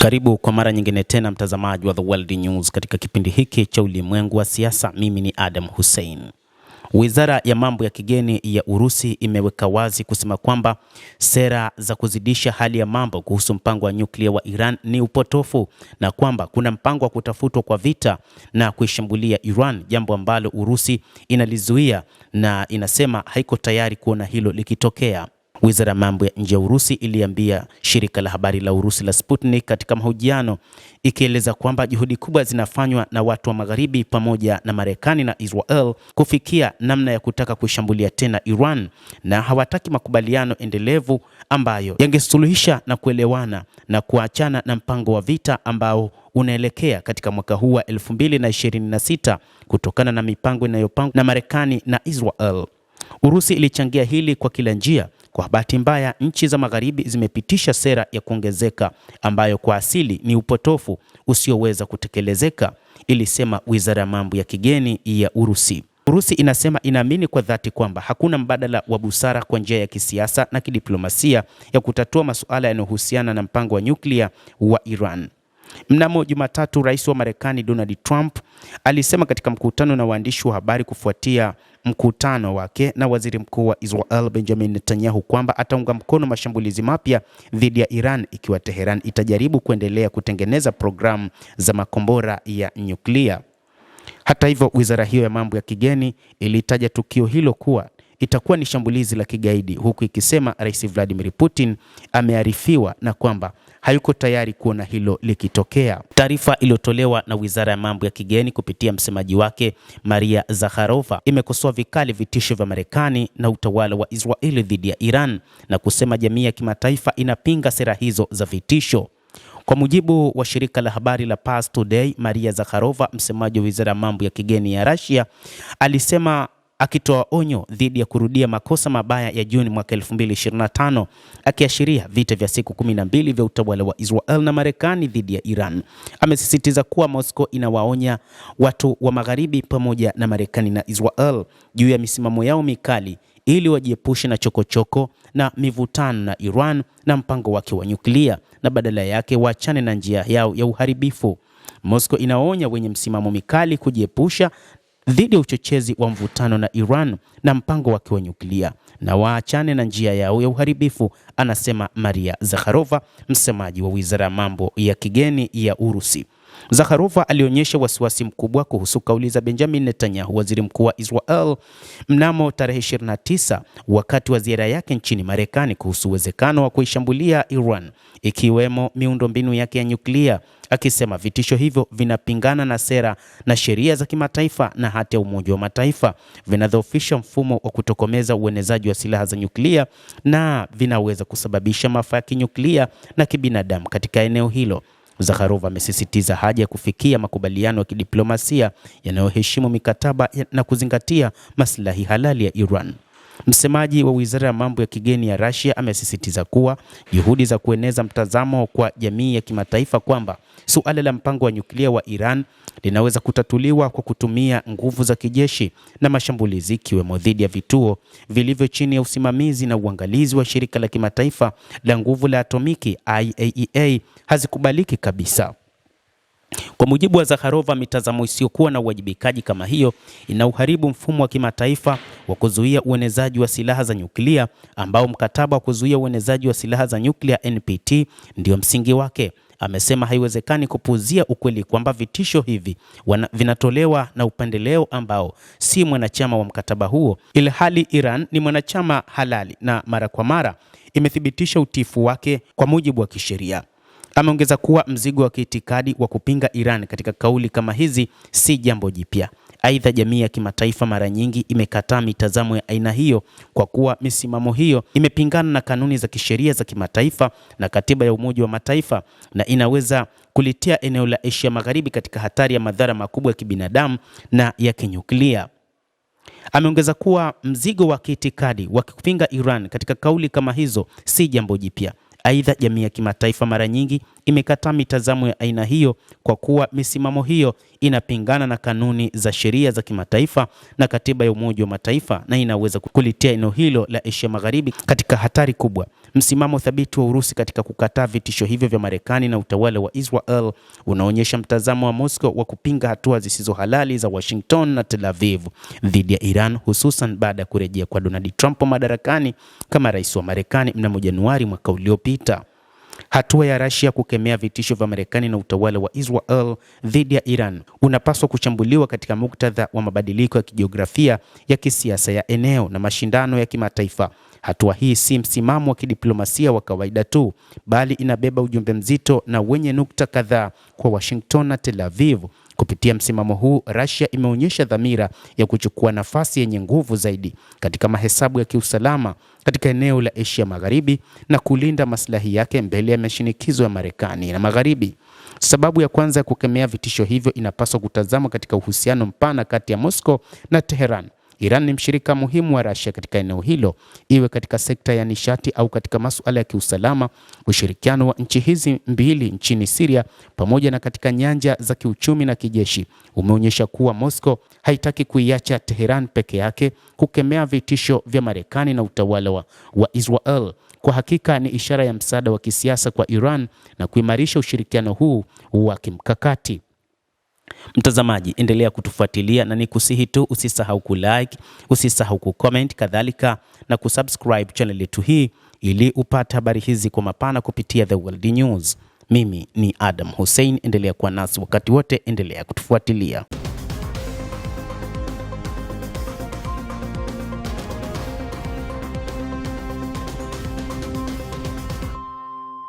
Karibu kwa mara nyingine tena mtazamaji wa The World News katika kipindi hiki cha ulimwengu wa siasa. Mimi ni Adam Hussein. Wizara ya mambo ya kigeni ya Urusi imeweka wazi kusema kwamba sera za kuzidisha hali ya mambo kuhusu mpango wa nyuklia wa Iran ni upotofu na kwamba kuna mpango wa kutafutwa kwa vita na kuishambulia Iran, jambo ambalo Urusi inalizuia na inasema haiko tayari kuona hilo likitokea. Wizara ya mambo ya nje ya Urusi iliambia shirika la habari la Urusi la Sputnik katika mahojiano ikieleza kwamba juhudi kubwa zinafanywa na watu wa Magharibi pamoja na Marekani na Israel kufikia namna ya kutaka kushambulia tena Iran, na hawataki makubaliano endelevu ambayo yangesuluhisha na kuelewana na kuachana na mpango wa vita ambao unaelekea katika mwaka huu wa 2026 kutokana na mipango inayopangwa na Marekani na Israel. Urusi ilichangia hili kwa kila njia. Kwa bahati mbaya, nchi za Magharibi zimepitisha sera ya kuongezeka ambayo kwa asili ni upotofu usioweza kutekelezeka, ilisema wizara ya mambo ya kigeni ya Urusi. Urusi inasema inaamini kwa dhati kwamba hakuna mbadala wa busara kwa njia ya kisiasa na kidiplomasia ya kutatua masuala yanayohusiana na mpango wa nyuklia wa Iran. Mnamo Jumatatu, Rais wa Marekani Donald Trump alisema katika mkutano na waandishi wa habari kufuatia mkutano wake na Waziri Mkuu wa Israel Benjamin Netanyahu kwamba ataunga mkono mashambulizi mapya dhidi ya Iran ikiwa Tehran itajaribu kuendelea kutengeneza programu za makombora ya nyuklia. Hata hivyo, wizara hiyo ya mambo ya kigeni ilitaja tukio hilo kuwa itakuwa ni shambulizi la kigaidi, huku ikisema Rais Vladimir Putin amearifiwa na kwamba hayuko tayari kuona hilo likitokea. Taarifa iliyotolewa na wizara ya mambo ya kigeni kupitia msemaji wake Maria Zakharova imekosoa vikali vitisho vya Marekani na utawala wa Israeli dhidi ya Iran na kusema jamii ya kimataifa inapinga sera hizo za vitisho. Kwa mujibu wa shirika la habari la Pars Today, Maria Zakharova, msemaji wa wizara ya mambo ya kigeni ya Russia, alisema akitoa onyo dhidi ya kurudia makosa mabaya ya Juni mwaka 2025, akiashiria vita vya siku 12 vya utawala wa Israel na Marekani dhidi ya Iran. Amesisitiza kuwa Moscow inawaonya watu wa Magharibi pamoja na Marekani na Israel juu ya misimamo yao mikali ili wajiepushe na chokochoko na mivutano na Iran na mpango wake wa nyuklia na badala yake waachane na njia yao ya uharibifu. Moscow inawaonya wenye msimamo mikali kujiepusha dhidi ya uchochezi wa mvutano na Iran na mpango wake wa nyuklia na waachane na njia yao ya uharibifu, anasema Maria Zakharova, msemaji wa wizara ya mambo ya kigeni ya Urusi. Zakharova alionyesha wasiwasi mkubwa kuhusu kauli za Benjamin Netanyahu, waziri mkuu wa Israel, mnamo tarehe 29 wakati wa ziara yake nchini Marekani kuhusu uwezekano wa kuishambulia Iran ikiwemo miundombinu yake ya nyuklia, akisema vitisho hivyo vinapingana na sera na sheria za kimataifa na hata Umoja wa Mataifa, vinadhoofisha mfumo wa kutokomeza uenezaji wa silaha za nyuklia na vinaweza kusababisha maafa ya kinyuklia na kibinadamu katika eneo hilo. Zakharova amesisitiza haja ya kufikia makubaliano ya kidiplomasia yanayoheshimu mikataba na kuzingatia maslahi halali ya Iran. Msemaji wa wizara ya mambo ya kigeni ya Russia amesisitiza kuwa juhudi za kueneza mtazamo kwa jamii ya kimataifa kwamba suala la mpango wa nyuklia wa Iran linaweza kutatuliwa kwa kutumia nguvu za kijeshi na mashambulizi, ikiwemo dhidi ya vituo vilivyo chini ya usimamizi na uangalizi wa shirika la kimataifa la nguvu la atomiki IAEA, hazikubaliki kabisa. Kwa mujibu wa Zakharova, mitazamo isiyokuwa na uwajibikaji kama hiyo inauharibu mfumo wa kimataifa wa kuzuia uenezaji wa silaha za nyuklia ambao mkataba wa kuzuia uenezaji wa silaha za nyuklia NPT ndio msingi wake. Amesema haiwezekani kupuuzia ukweli kwamba vitisho hivi vinatolewa na upendeleo ambao si mwanachama wa mkataba huo, ili hali Iran ni mwanachama halali na mara kwa mara imethibitisha utiifu wake kwa mujibu wa kisheria. Ameongeza kuwa mzigo wa kiitikadi wa kupinga Iran katika kauli kama hizi si jambo jipya. Aidha, jamii ya kimataifa mara nyingi imekataa mitazamo ya aina hiyo kwa kuwa misimamo hiyo imepingana na kanuni za kisheria za kimataifa na katiba ya Umoja wa Mataifa na inaweza kulitia eneo la Asia Magharibi katika hatari ya madhara makubwa ya kibinadamu na ya kinyuklia. Ameongeza kuwa mzigo wa kiitikadi wa kupinga Iran katika kauli kama hizo si jambo jipya. Aidha, jamii ya kimataifa mara nyingi imekataa mitazamo ya aina hiyo kwa kuwa misimamo hiyo inapingana na kanuni za sheria za kimataifa na katiba ya Umoja wa Mataifa na inaweza kulitia eneo hilo la Asia Magharibi katika hatari kubwa. Msimamo thabiti wa Urusi katika kukataa vitisho hivyo vya Marekani na utawala wa Israel unaonyesha mtazamo wa Moscow wa kupinga hatua zisizo halali za Washington na Tel Aviv dhidi ya Iran, hususan baada ya kurejea kwa Donald Trump madarakani kama rais wa Marekani mnamo Januari mwaka uliopita. Hatua ya Russia kukemea vitisho vya Marekani na utawala wa Israel dhidi ya Iran unapaswa kuchambuliwa katika muktadha wa mabadiliko ya kijiografia ya kisiasa ya eneo na mashindano ya kimataifa. Hatua hii si msimamo wa kidiplomasia wa kawaida tu, bali inabeba ujumbe mzito na wenye nukta kadhaa kwa Washington na Tel Aviv. Kupitia msimamo huu, Russia imeonyesha dhamira ya kuchukua nafasi yenye nguvu zaidi katika mahesabu ya kiusalama katika eneo la Asia Magharibi na kulinda maslahi yake mbele ya mashinikizo ya Marekani na Magharibi. Sababu ya kwanza ya kukemea vitisho hivyo inapaswa kutazama katika uhusiano mpana kati ya Moscow na Tehran. Iran ni mshirika muhimu wa Russia katika eneo hilo, iwe katika sekta ya nishati au katika masuala ya kiusalama. Ushirikiano wa nchi hizi mbili nchini Syria pamoja na katika nyanja za kiuchumi na kijeshi umeonyesha kuwa Moscow haitaki kuiacha Tehran peke yake kukemea vitisho vya Marekani na utawala wa Israel. Kwa hakika ni ishara ya msaada wa kisiasa kwa Iran na kuimarisha ushirikiano huu wa kimkakati. Mtazamaji, endelea kutufuatilia na nikusihi tu usisahau kulike, usisahau kucomment, kadhalika na kusubscribe channel yetu hii ili upate habari hizi kwa mapana kupitia The World News. Mimi ni Adam Hussein, endelea kuwa nasi wakati wote, endelea kutufuatilia.